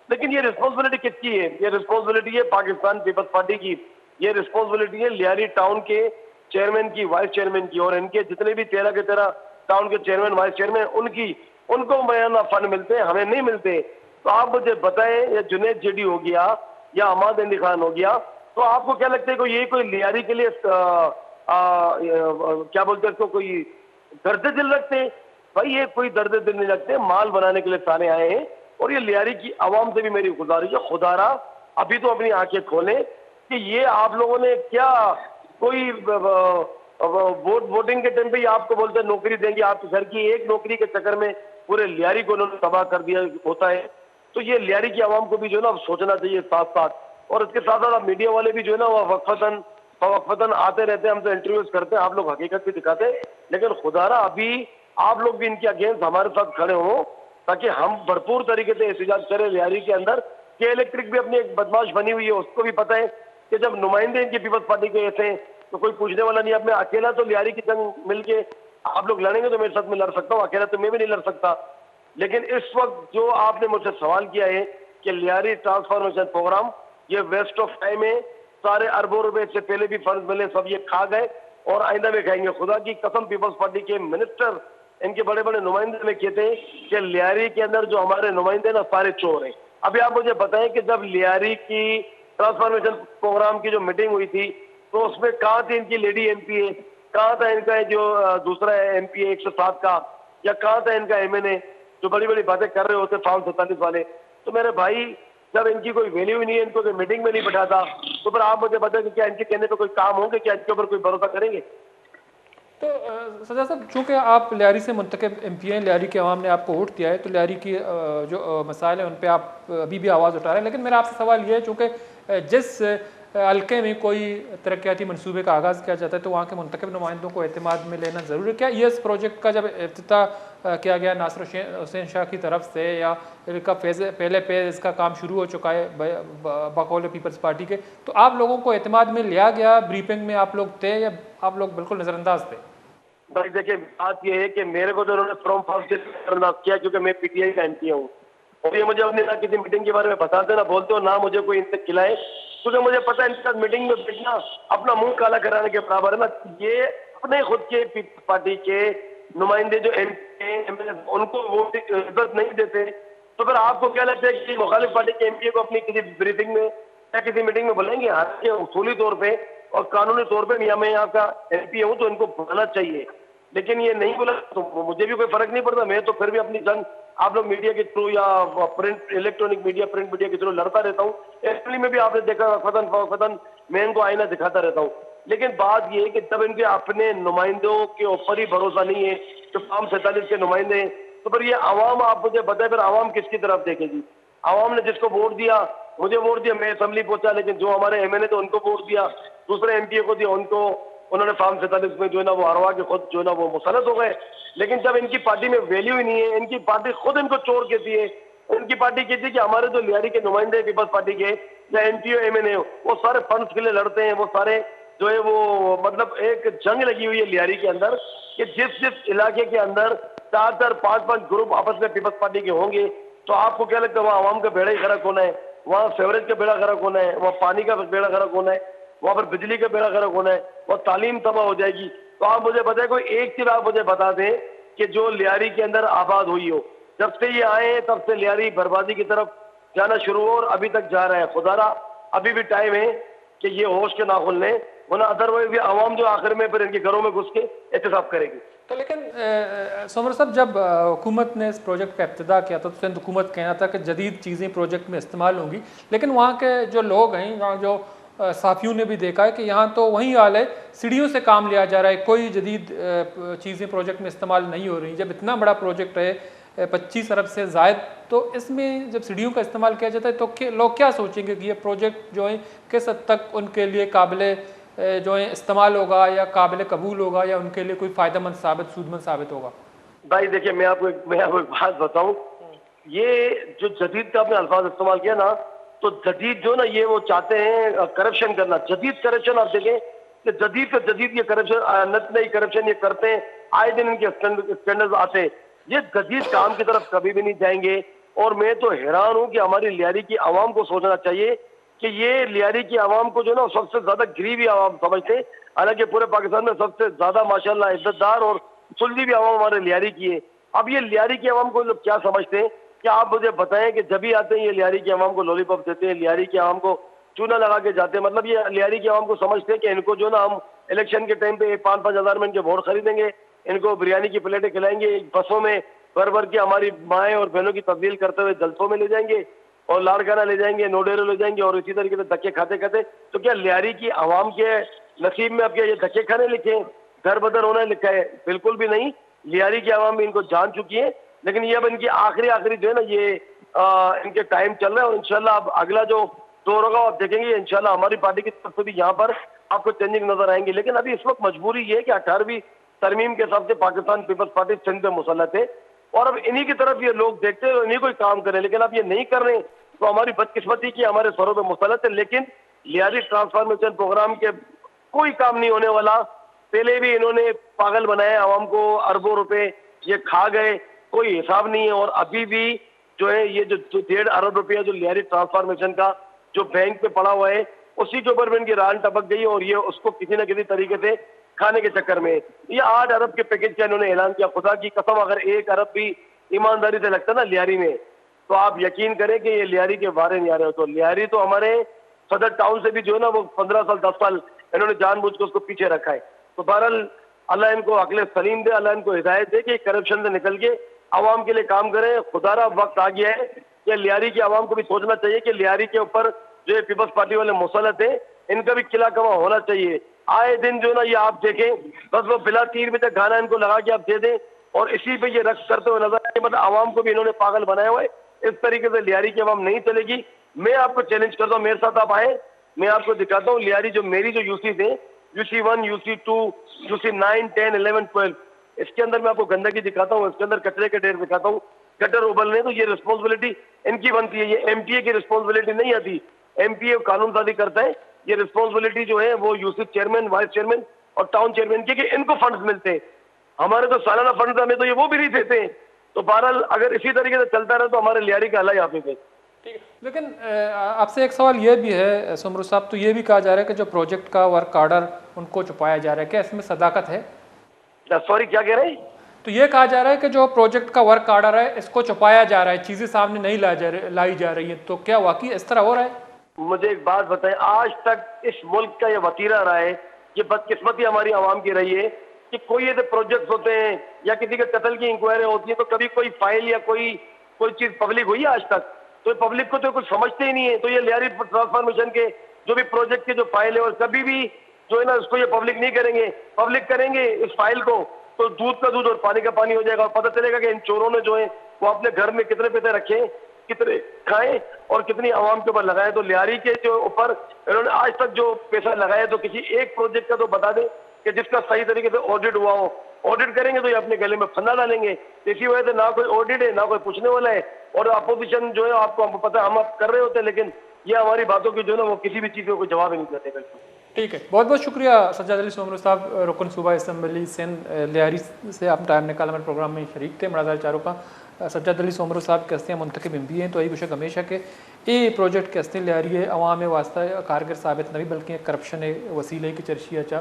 لیکن یہ رسپانسبلٹی کس کی ہے؟ یہ رسپانسبلٹی ہے پاکستان پیپلز پارٹی کی، یہ رسپانسبلٹی ہے لیاری ٹاؤن کے چیئرمین کی، وائس چیئرمین کی، اور ان کے جتنے بھی 13 کے 13 ٹاؤن کے چیئرمین وائس چیئرمین ان کو بیانہ فنڈ ملتے ہیں، ہمیں نہیں ملتے۔ تو آپ مجھے بتائیں، یا جنید جیڈی ہو گیا یا حماد ہندی خان ہو گیا، تو آپ کو کیا لگتا ہے کہ یہ کوئی لیاری کے لیے کیا بولتے ہیں اس کو، کوئی درد دل رکھتے ہیں؟ بھائی یہ کوئی درد دل نہیں رکھتے، مال بنانے کے لیے سارے آئے ہیں۔ اور یہ لیاری کی عوام سے بھی میری گزارش ہے، خدا را ابھی تو اپنی آنکھیں کھولیں کہ یہ آپ لوگوں نے کیا کوئی ووٹنگ کے ٹائم پہ آپ کو بولتے ہیں نوکری دیں گے، آپ کے گھر کی ایک نوکری کے چکر میں پورے لیاری کو انہوں نے تباہ کر دیا ہوتا ہے۔ تو یہ لیاری کی عوام کو بھی جو ہے نا سوچنا چاہیے ساتھ ساتھ، اور اس کے ساتھ ساتھ میڈیا والے بھی جو ہے نا وہ وقفتاً آتے رہتے ہیں، ہم سے انٹرویوز کرتے ہیں، آپ لوگ حقیقت بھی دکھاتے ہیں، لیکن خدا را ابھی آپ لوگ بھی ان کے اگینسٹ ہمارے ساتھ کھڑے ہوں تاکہ ہم بھرپور طریقے سے احتجاج کریں لیاری کے اندر کہ الیکٹرک بھی اپنی ایک بدماش بنی ہوئی ہے، اس کو بھی پتہ ہے کہ جب نمائندے ان کی پیپلز پارٹی کے ایسے ہیں تو کوئی پوچھنے والا نہیں۔ اب میں اکیلا تو لیاری کی جنگ مل کے آپ لوگ لڑیں گے تو میرے ساتھ میں لڑ سکتا ہوں، اکیلا تو میں بھی نہیں لڑ سکتا۔ لیکن اس وقت جو آپ نے مجھ سے سوال کیا ہے کہ لیاری ٹرانسفارمیشن پروگرام یہ ویسٹ آف ٹائم ہے، سارے اربوں روپے سے پہلے بھی فنڈ ملے سب یہ کھا گئے اور آئندہ میں کھائیں گے۔ خدا کی قسم پیپلز پارٹی کے منسٹر ان کے بڑے بڑے نمائندے میں کہتے ہیں کہ لیاری کے اندر جو ہمارے نمائندے نا سارے چور ہیں۔ ابھی آپ مجھے بتائیں کہ جب لیاری کی ٹرانسفارمیشن پروگرام کی جو میٹنگ ہوئی تھی تو اس میں کہاں تھی ان کی لیڈی ایم پی اے، کہاں تھا ان کا جو دوسرا ایم پی اے 107 کا، یا کہاں تھا ان کا ایم این اے جو بڑی بڑی باتیں کر رہے ہوتے فارم 47 والے؟ تو میرے بھائی جب ان کی کوئی ویلیو ہی نہیں ہے، ان کو کوئی میٹنگ میں نہیں بٹھاتا، تو پھر آپ مجھے بتائیں کہ کیا ان کے کہنے پہ کوئی کام ہوں گے، کیا ان کے اوپر کوئی بھروسہ کریں گے؟ تو سجاد صاحب، چونکہ آپ لیاری سے منتخب ایم پی ہیں، لیاری کی عوام نے آپ کو ووٹ دیا ہے، تو لیاری کی جو مسائل ہیں ان پہ آپ ابھی بھی آواز اٹھا رہے ہیں، لیکن میرا آپ سے سوال یہ ہے چونکہ جس حلقے میں کوئی ترقیاتی منصوبے کا آغاز کیا جاتا ہے تو وہاں کے منتخب نمائندوں کو اعتماد میں لینا ضروری ہے۔ کیا یہ اس پروجیکٹ کا جب افتتاح کیا گیا ناصر حسین شاہ کی طرف سے، یا ان کا پہلے اس کا کام شروع ہو چکا ہے بقول پیپلز پارٹی کے، تو آپ لوگوں کو اعتماد میں لیا گیا؟ بریفنگ میں آپ لوگ تھے یا آپ لوگ بالکل نظر انداز تھے؟ بھائی دیکھیں، بات یہ ہے کہ میرے کو تو انہوں نے فرام فرسٹ نظر انداز کیا کیونکہ میں پی ٹی آئی کا ایم پی ہوں، اور یہ مجھے اپنی نہ کسی میٹنگ کے بارے میں بتاتے نہ بولتے ہو، نہ مجھے کوئی ان سے کھلائے، کیونکہ مجھے پتا ہے ان کے ساتھ میٹنگ میں بیٹھنا اپنا منہ کالا کرانے کے برابر ہے نا۔ یہ اپنے خود کے پیپلز پارٹی کے نمائندے جو ایم پی ہیں ان کو ووٹ عزت نہیں دیتے، تو پھر آپ کو کیا لگتا ہے کہ مخالف پارٹی کے ایم پی کو اپنی کسی بریفنگ میں یا کسی میٹنگ میں بلائیں گے؟ حالانکہ اصولی طور پہ اور قانونی طور پہ میں یہاں کا ایم پی ہوں تو ان کو بلانا چاہیے، لیکن یہ نہیں بولا تو مجھے بھی کوئی فرق نہیں پڑتا، میں تو پھر بھی اپنی جنگ آپ لوگ میڈیا کے تھرو یا print electronic media print media کے تھرو لڑتا رہتا ہوں۔ اسمبلی میں بھی آپ نے دیکھا فتن میں ان کو آئینہ دکھاتا رہتا ہوں، لیکن بات یہ ہے کہ جب ان کے اپنے نمائندوں کے اوپر ہی بھروسہ نہیں ہے جو فارم 47 کے نمائندے ہیں، تو پھر یہ عوام آپ مجھے بتائیں پھر عوام کس کی طرف دیکھے گی؟ عوام نے جس کو ووٹ دیا، مجھے ووٹ دیا، میں اسمبلی پہنچا، لیکن جو ہمارے ایم این اے تھے ان کو ووٹ دیا، دوسرے ایم پی اے کو دیا، ان کو انہوں نے فارم 47 میں جو ہے نا وہ ہروا کے خود جو ہے نا وہ مسلط ہو گئے۔ لیکن جب ان کی پارٹی میں ویلیو ہی نہیں ہے، ان کی پارٹی خود ان کو چور کہتی ہے، ان کی پارٹی کہتی ہے کہ ہمارے جو لیاری کے نمائندے پیپلز پارٹی کے یا M P O M N A وہ سارے فنڈس کے لیے لڑتے ہیں، وہ سارے جو ہے وہ مطلب ایک جنگ لگی ہوئی ہے لیاری کے اندر کہ جس علاقے کے اندر 4 5 گروپ آپس میں پیپلز پارٹی کے ہوں گے تو آپ کو کیا لگتا ہے وہاں عوام کا بیڑا ہی غرق ہونا ہے، وہاں سیوریج کا بیڑا غرق ہونا ہے، وہاں پانی کا بیڑا غرق ہونا ہے، وہاں پر بجلی کا بیڑا غرق ہونا ہے، وہ تعلیم تباہ ہو جائے گی۔ تو آپ مجھے بتائیں کوئی ایک چیز آپ مجھے بتا دیں کہ جو لیاری کے اندر آباد ہوئی ہو، جب سے یہ آئے ہیں تب سے لیاری بربادی کی طرف جانا شروع ہو اور ابھی تک جا رہا ہے۔ خدا را ابھی بھی ٹائم ہے کہ یہ ہوش کے ناخن لیں, ورنہ ادروائز یہ عوام جو آخر میں پھر ان کے گھروں میں گھس کے احتساب کرے گی. تو لیکن سومر صاحب جب حکومت نے اس پروجیکٹ کا ابتدا کیا تھا تو سندھ حکومت کہنا تھا کہ جدید چیزیں پروجیکٹ میں استعمال ہوں گی, لیکن وہاں کے جو لوگ ہیں, وہاں جو صحافیوں نے بھی دیکھا ہے کہ یہاں تو وہی حال ہے, سیڑھیوں سے کام لیا جا رہا ہے, کوئی جدید چیزیں پروجیکٹ میں استعمال نہیں ہو رہی. جب اتنا بڑا پروجیکٹ ہے 25 ارب سے زائد, تو اس میں جب سیڑھیوں کا استعمال کیا جاتا ہے تو لوگ کیا سوچیں گے کہ یہ پروجیکٹ جو ہے کس حد تک ان کے لیے قابل جو ہے استعمال ہوگا یا قابل قبول ہوگا, یا ان کے لیے کوئی فائدہ مند ثابت, سود مند ثابت ہوگا؟ بھائی دیکھیے میں آپ کو ایک بات بتاؤں, یہ جو جدید کا آپ نے الفاظ استعمال کیا نا, تو جدید جو نا یہ وہ چاہتے ہیں کرپشن کرنا. جدید کرپشن آپ دیکھیں کہ جدید سے جدید یہ کرپشن, نئی کرپشن یہ کرتے ہیں, آئے دن ان کے اسکینڈلز آتے ہیں. یہ جدید کام کی طرف کبھی بھی نہیں جائیں گے. اور میں تو حیران ہوں کہ ہماری لیاری کی عوام کو سوچنا چاہیے کہ یہ لیاری کی عوام کو جو نا سب سے زیادہ غریبی عوام سمجھتے ہیں, حالانکہ پورے پاکستان میں سب سے زیادہ ماشاءاللہ عزت دار اور سلجھی بھی عوام ہمارے لیاری کی ہے. اب یہ لیاری کی عوام کو لوگ کیا سمجھتے ہیں, کیا آپ مجھے بتائیں کہ جب ہی آتے ہیں یہ لیاری کی عوام کو لولی پاپ دیتے ہیں, لیاری کی عوام کو چونا لگا کے جاتے ہیں. مطلب یہ لیاری کی عوام کو سمجھتے ہیں کہ ان کو جو نا ہم الیکشن کے ٹائم پہ 5-5 ہزار میں ان کے ووٹ خریدیں گے, ان کو بریانی کی پلیٹیں کھلائیں گے, بسوں میں بھر بھر کے ہماری مائیں اور بہنوں کی تبدیل کرتے ہوئے جلسوں میں لے جائیں گے, اور لاڑکانہ لے جائیں گے, نوڈیرو لے جائیں گے, اور اسی طریقے سے دھکے کھاتے کھاتے. تو کیا لیاری کی عوام کے نصیب میں اب کیا یہ دھکے کھانے لکھے ہیں, گھر بدر ہونا لکھا ہے؟ بالکل بھی نہیں. لیاری کی عوام بھی ان کو جان چکی ہے, لیکن یہ اب ان کی آخری جو ہے نا یہ ان کے ٹائم چل رہا ہے. اور انشاءاللہ اب اگلا جو دور ہوگا آپ دیکھیں گے انشاءاللہ ہماری پارٹی کی طرف سے بھی یہاں پر آپ کو چینجنگ نظر آئیں گے. لیکن ابھی اس وقت مجبوری یہ ہے کہ 18ویں ترمیم کے حساب سے پاکستان پیپلز پارٹی سندھ پہ مسلط ہے, اور اب انہی کی طرف یہ لوگ دیکھتے ہیں, انہی کوئی کام کریں. لیکن اب یہ نہیں کر رہے تو ہماری بدقسمتی کی ہمارے سروں پہ مسلط ہے. لیکن لیاری ٹرانسفارمیشن پروگرام کے کوئی کام نہیں ہونے والا. پہلے بھی انہوں نے پاگل بنائے عوام کو, اربوں روپے یہ کھا گئے, کوئی حساب نہیں ہے. اور ابھی بھی جو ہے یہ جو 1.5 ارب روپیہ جو لیاری ٹرانسفارمیشن کا جو بینک پہ پڑا ہوا ہے, اسی کے اوپر بھی ان کی ران ٹپک گئی, اور یہ اس کو کسی نہ کسی طریقے سے کھانے کے چکر میں یہ 8 ارب کے پیکج کا انہوں نے اعلان کیا. خدا کی قسم اگر 1 ارب بھی ایمانداری سے لگتا نا لیاری میں, تو آپ یقین کریں کہ یہ لیاری کے بارے نہیں آ رہے ہو. تو لیاری تو ہمارے صدر ٹاؤن سے بھی جو ہے نا وہ 15 سال 10 سال انہوں نے جان بوجھ کے اس کو پیچھے رکھا ہے. تو بہرحال اللہ ان کو عقل سلیم دے, اللہ ان کو ہدایت دے کہ کرپشن سے نکل کے عوام کے لیے کام کریں. خدا را وقت آ گیا ہے کہ لیاری کی عوام کو بھی سوچنا چاہیے کہ لیاری کے اوپر جو پیپلز پارٹی والے مسلط ہیں, ان کا بھی قلعہ کما ہونا چاہیے. آئے دن جو نا یہ آپ دیکھیں بس وہ بلا 3 بجے تک گانا ان کو لگا کے آپ دے دیں, اور اسی پہ یہ رقص کرتے ہوئے نظر آئے. مطلب عوام کو بھی انہوں نے پاگل بنایا ہوا ہے. اس طریقے سے لیاری کی عوام نہیں چلے گی. میں آپ کو چیلنج کرتا ہوں, میرے ساتھ آپ آئیں, میں آپ کو دکھاتا ہوں لیاری جو میری جو یوسی تھے, UC1, UC2, UC9, 10, 11, 12, اس کے اندر میں آپ کو گندگی دکھاتا ہوں, اس کے اندر کچرے کے ڈھیر دکھاتا ہوں. گٹر ابلنے تو یہ رسپانسبلٹی ان کی بنتی ہے, یہ MTA کی رسپانسبلٹی نہیں آتی. MTA قانون سازی کرتا ہے, یہ رسپانسبلٹی جو ہے وہ UC چیئرمین, وائس چیئرمین اور ٹاؤن چیئرمین کی, کہ ان کو فنڈز ملتے ہیں. ہمارے تو سالانہ فنڈز ہمیں تو یہ وہ بھی نہیں دیتے ہیں. تو بہرحال اگر اسی طریقے سے چلتا رہے تو ہمارے لیاری کا اللہ حافظ ہے. ٹھیک ہے, لیکن آپ سے ایک سوال یہ بھی ہے سمرو صاحب, تو یہ بھی کہا جا رہا ہے کہ جو پروجیکٹ کا ورک آرڈر ان کو چھپایا جا رہا ہے, کیا اس میں صداقت ہے؟ سوری کیا کہہ رہے ہیں؟ تو یہ کہا جا رہا ہے کہ جو پروجیکٹ کا ورک آرڈر ہے اس کو چھپایا جا رہا ہے, چیزیں سامنے نہیں لائی جا رہی ہیں, تو کیا واقعی اس طرح ہو رہا ہے؟ مجھے ایک بات بتائیں, آج تک اس ملک کا یہ وتیرہ رہا ہے, یہ بدقسمتی ہماری عوام کی رہی ہے کہ کوئی ایسے پروجیکٹس ہوتے ہیں یا کسی کے قتل کی انکوائری ہوتی ہے تو کبھی کوئی فائل یا کوئی چیز پبلک ہوئی ہے آج تک؟ تو پبلک کو تو کچھ سمجھتے ہی نہیں ہے. تو یہ لیاری ٹرانسفارمیشن کے جو بھی پروجیکٹ کے جو فائل ہے, اور کبھی بھی جو ہے نا اس کو یہ پبلک نہیں کریں گے. پبلک کریں گے اس فائل کو تو دودھ کا دودھ اور پانی کا پانی ہو جائے گا, اور پتہ چلے گا کہ ان چوروں نے جو ہے وہ اپنے گھر میں کتنے پیسے رکھے, کتنے کھائیں اور کتنی عوام کے اوپر لگائے. تو لیاری کے جو اوپر انہوں نے آج تک جو پیسہ لگایا تو کسی ایک پروجیکٹ کا تو بتا دیں کہ جس کا صحیح طریقے سے آڈٹ ہوا ہو. آڈٹ کریں گے تو یہ اپنے گلے میں پھندا ڈالیں گے. اسی وجہ سے نہ کوئی آڈٹ ہے نہ کوئی پوچھنے والا ہے, اور اپوزیشن جو ہے آپ کو پتہ ہے ہم آپ کر رہے ہوتے ہیں, لیکن یہ ہماری باتوں کی جو ہے نا وہ کسی بھی چیز کا کوئی جواب ہی نہیں دیتے. بالکل ٹھیک ہے, بہت بہت شکریہ سجاد علی سومرو صاحب, رکن صوبہ اسمبلی سندھ لیاری سے آپ ٹائم نکال ہمارے پروگرام میں شریک تھے. مڑازار چاروں کا سجاد علی سومرو صاحب کے ہستیاں منتخب ایم پی ہیں, تو یہی کچھ ہمیشہ کہ یہ پروجیکٹ کے ہستے لیاری ہے عوام واسطہ کارگر ثابت نہیں بلکہ کرپشن وسیلے کی چرشی اچھا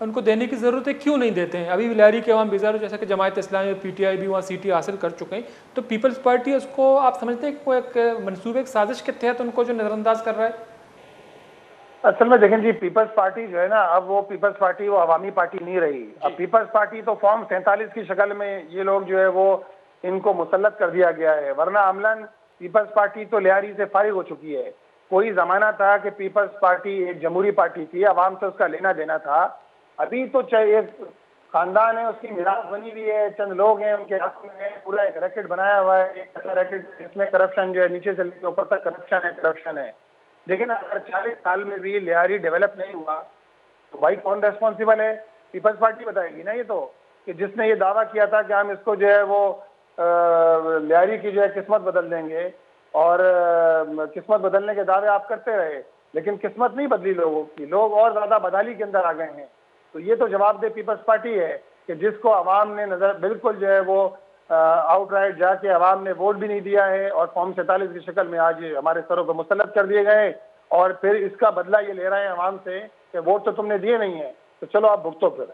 ان کو دینے کی ضرورت ہے, کیوں نہیں دیتے ہیں؟ ابھی لیاری کے عوام بیزار, جیسا کہ جماعت اسلامی اور پی ٹی آئی بھی وہاں سیٹیں حاصل کر چکے ہیں, تو پیپلز پارٹی اس کو آپ سمجھتے ہیں کہ وہ ایک منصوبے, ایک سازش کے تحت ان کو جو نظر انداز کر رہا ہے؟ اصل میں دیکھیں جی, پیپلز پارٹی جو ہے نا, اب وہ پیپلز پارٹی وہ عوامی پارٹی نہیں رہی. اب پیپلز پارٹی تو فارم 47 کی شکل میں یہ لوگ جو ہے وہ ان کو مسلط کر دیا گیا ہے, ورنہ عملاً پیپلز پارٹی تو لیاری سے فارغ ہو چکی ہے. کوئی زمانہ تھا کہ پیپلز پارٹی ایک جمہوری پارٹی تھی, عوام سے اس کا لینا دینا تھا. ابھی تو چاہے ایک خاندان ہے, اس کی میراث بنی ہوئی ہے, چند لوگ ہیں ان کے ہاتھ میں, پورا ایک ریکٹ بنایا ہوا ہے, ایک ایسا ریکٹ جس میں کرپشن جو ہے نیچے سے لے کے اوپر تک کرپشن ہے. لیکن اگر 40 سال میں بھی لیاری ڈیولپ نہیں ہوا تو بھائی کون ریسپانسیبل ہے؟ پیپلز پارٹی بتائے گی نا یہ تو, کہ جس نے یہ دعویٰ کیا تھا کہ ہم اس کو جو ہے وہ لیاری کی جو ہے قسمت بدل دیں گے, اور قسمت بدلنے کے دعوے آپ کرتے رہے, لیکن قسمت نہیں بدلی لوگوں کی, لوگ اور زیادہ بدحالی کے اندر آ گئے ہیں. تو یہ تو جواب دہ پیپلز پارٹی ہے کہ جس کو عوام نے بالکل جو ہے وہ آؤٹ رائٹ جا کے عوام نے ووٹ بھی نہیں دیا ہے, اور فارم 47 کی شکل میں آج ہمارے سروں پہ مسلط کر دیے گئے, اور پھر اس کا بدلہ یہ لے رہے ہیں عوام سے کہ ووٹ تو تم نے دیے نہیں ہیں, تو چلو آپ بھگتو پھر.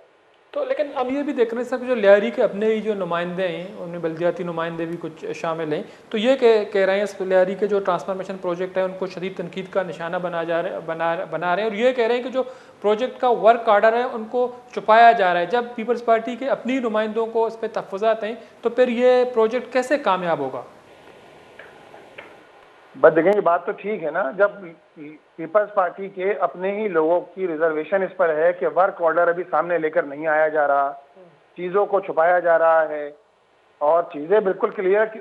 تو لیکن ہم یہ بھی دیکھ رہے ہیں سر, جو لیاری کے اپنے ہی جو نمائندے ہیں, ان میں بلدیاتی نمائندے بھی کچھ شامل ہیں, تو یہ کہہ رہے ہیں اس لیاری کے جو ٹرانسفارمیشن پروجیکٹ ہے ان کو شدید تنقید کا نشانہ بنا رہے ہیں, اور یہ کہہ رہے ہیں کہ جو پروجیکٹ کا ورک آرڈر ہے ان کو چھپایا جا رہا ہے. جب پیپلز پارٹی کے اپنی نمائندوں کو اس پہ تحفظات ہیں تو پھر یہ پروجیکٹ کیسے کامیاب ہوگا؟ بس دیکھیں یہ بات تو ٹھیک ہے نا, جب پیپلز پارٹی کے اپنے ہی لوگوں کی ریزرویشن اس پر ہے کہ ورک آرڈر ابھی سامنے لے کر نہیں آیا جا رہا, چیزوں کو چھپایا جا رہا ہے, اور چیزیں بالکل کلیئر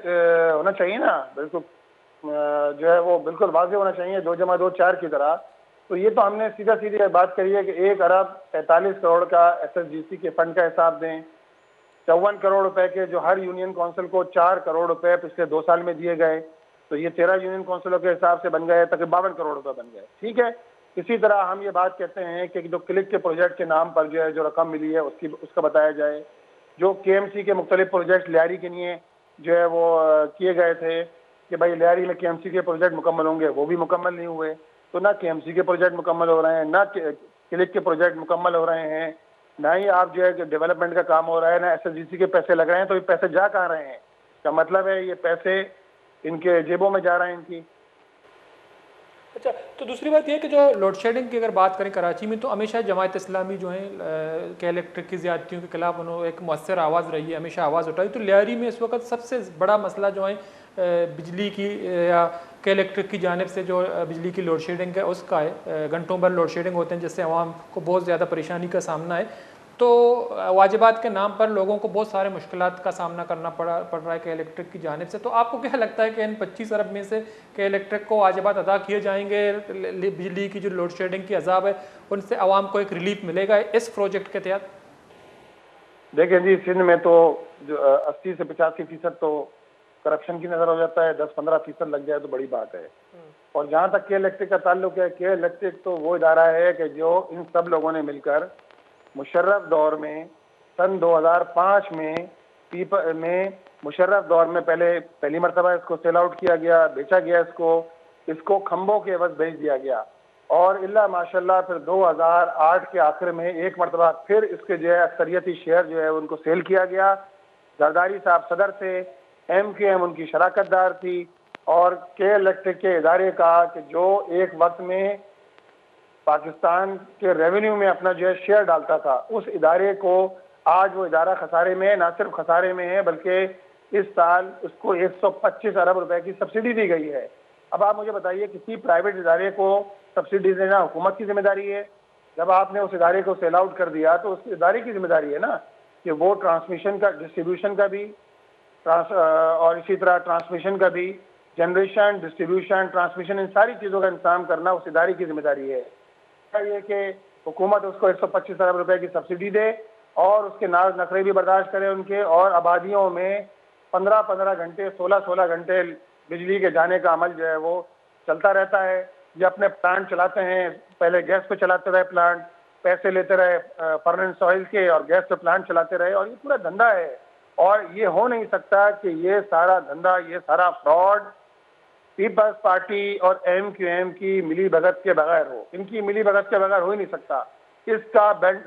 ہونا چاہیے نا, بالکل جو ہے وہ بالکل واضح ہونا چاہیے, 2+2=4 کی طرح. تو یہ تو ہم نے سیدھی بات کری ہے کہ 1 ارب 45 کروڑ کا SSGC کے فنڈ کا حساب دیں, 54 کروڑ روپے کے جو ہر یونین کونسل کو 4 کروڑ روپے پچھلے 2 سال میں دیے گئے, تو یہ 13 یونین کونسلوں کے حساب سے بن گئے تقریباً 52 کروڑ روپے بن گئے. ٹھیک ہے, اسی طرح ہم یہ بات کہتے ہیں کہ جو کلک کے پروجیکٹ کے نام پر جو ہے جو رقم ملی ہے اس کا بتایا جائے. جو KMC کے مختلف پروجیکٹ لیاری کے لیے جو ہے وہ کیے گئے تھے کہ بھائی لیاری میں KMC کے پروجیکٹ مکمل ہوں گے, وہ بھی مکمل نہیں ہوئے. تو نہ KMC کے پروجیکٹ مکمل ہو رہے ہیں, نہ کلک کے پروجیکٹ مکمل ہو رہے ہیں, نہ ہی آپ جو ہے کہ ڈیولپمنٹ کا کام ہو رہا ہے, نہ SSGC کے پیسے لگ رہے ہیں. تو یہ پیسے جا کہاں رہے ہیں؟ کا مطلب ہے یہ پیسے ان کے جیبوں میں جا رہے ہیں ان کی. اچھا, تو دوسری بات یہ ہے کہ جو لوڈ شیڈنگ کی اگر بات کریں کراچی میں, تو ہمیشہ جماعت اسلامی جو ہیں کہ الیکٹرک کی زیادتیوں کے خلاف انہوں ایک مؤثر آواز رہی ہے, ہمیشہ آواز اٹھائی. تو لیاری میں اس وقت سب سے بڑا مسئلہ جو ہے بجلی کی یا کہ الیکٹرک کی جانب سے جو بجلی کی لوڈ شیڈنگ ہے اس کا ہے. گھنٹوں بھر لوڈ شیڈنگ ہوتے ہیں جس سے عوام کو بہت زیادہ پریشانی کا سامنا ہے. تو واجبات کے نام پر لوگوں کو بہت سارے مشکلات کا سامنا کرنا پڑ رہا ہے کہ الیکٹرک کی جانب سے. تو آپ کو کیا لگتا ہے کہ ان 25 ارب میں سے کہ الیکٹرک کو واجبات ادا کیے جائیں گے, بجلی کی جو لوڈ شیڈنگ کی عذاب ہے ان سے عوام کو ایک ریلیف ملے گا اس پروجیکٹ کے تحت؟ دیکھیں جی, سندھ میں تو جو 80 سے 85% تو کرپشن کی نظر ہو جاتا ہے, 10-15% لگ جائے تو بڑی بات ہے. اور جہاں تک کہ الیکٹرک کا تعلق ہے, کہ الیکٹرک تو وہ ادارہ ہے کہ جو ان سب لوگوں نے مل کر مشرف دور میں سن 2005 میں مشرف دور میں پہلی مرتبہ اس کو سیل آؤٹ کیا گیا, بیچا گیا, اس کو کھمبوں کے عوض بھیج دیا گیا, اور اللہ ماشاءاللہ پھر 2008 کے آخر میں ایک مرتبہ پھر اس کے جو ہے اکثریتی شیئر جو ہے ان کو سیل کیا گیا. زرداری صاحب صدر تھے, MQM ان کی شراکت دار تھی, اور کے الیکٹرک کے ادارے کا کہ جو ایک وقت میں پاکستان کے ریونیو میں اپنا جو ہے شیئر ڈالتا تھا, اس ادارے کو آج وہ ادارہ خسارے میں, نہ صرف خسارے میں ہے بلکہ اس سال اس کو 125 ارب روپے کی سبسڈی دی گئی ہے. اب آپ مجھے بتائیے, کسی پرائیویٹ ادارے کو سبسڈی دینا حکومت کی ذمہ داری ہے؟ جب آپ نے اس ادارے کو سیل آؤٹ کر دیا تو اس ادارے کی ذمہ داری ہے نا کہ وہ ٹرانسمیشن کا, ڈسٹریبیوشن کا بھی, اور اسی طرح ٹرانسمیشن کا بھی, جنریشن, ڈسٹریبیوشن, ٹرانسمیشن, ان ساری چیزوں کا انتظام کرنا اس ادارے کی ذمہ داری ہے. یہ کہ حکومت اس کو 125 ارب روپے کی سبسڈی دے اور اس کے ناز نخرے بھی برداشت کرے ان کے, اور آبادیوں میں 15 گھنٹے 16 گھنٹے بجلی کے جانے کا عمل جو ہے وہ چلتا رہتا ہے. یہ اپنے پلانٹ چلاتے ہیں, پہلے گیس پہ چلاتے رہے پلانٹ, پیسے لیتے رہے فرنس آئل کے اور گیس پہ پلانٹ چلاتے رہے, اور یہ پورا دھندا ہے. اور یہ ہو نہیں سکتا کہ یہ سارا دھندا, یہ سارا فراڈ پیپلز پارٹی اور MQM کی ملی بھگت کے بغیر ہو. ان کی ملی بھگت کے بغیر ہو ہی نہیں سکتا. اس کا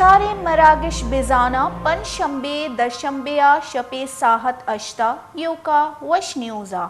چارے مراگش بزانہ پن شنبے درشنبے شپے ساحت اشتا یوکا وش نیوزا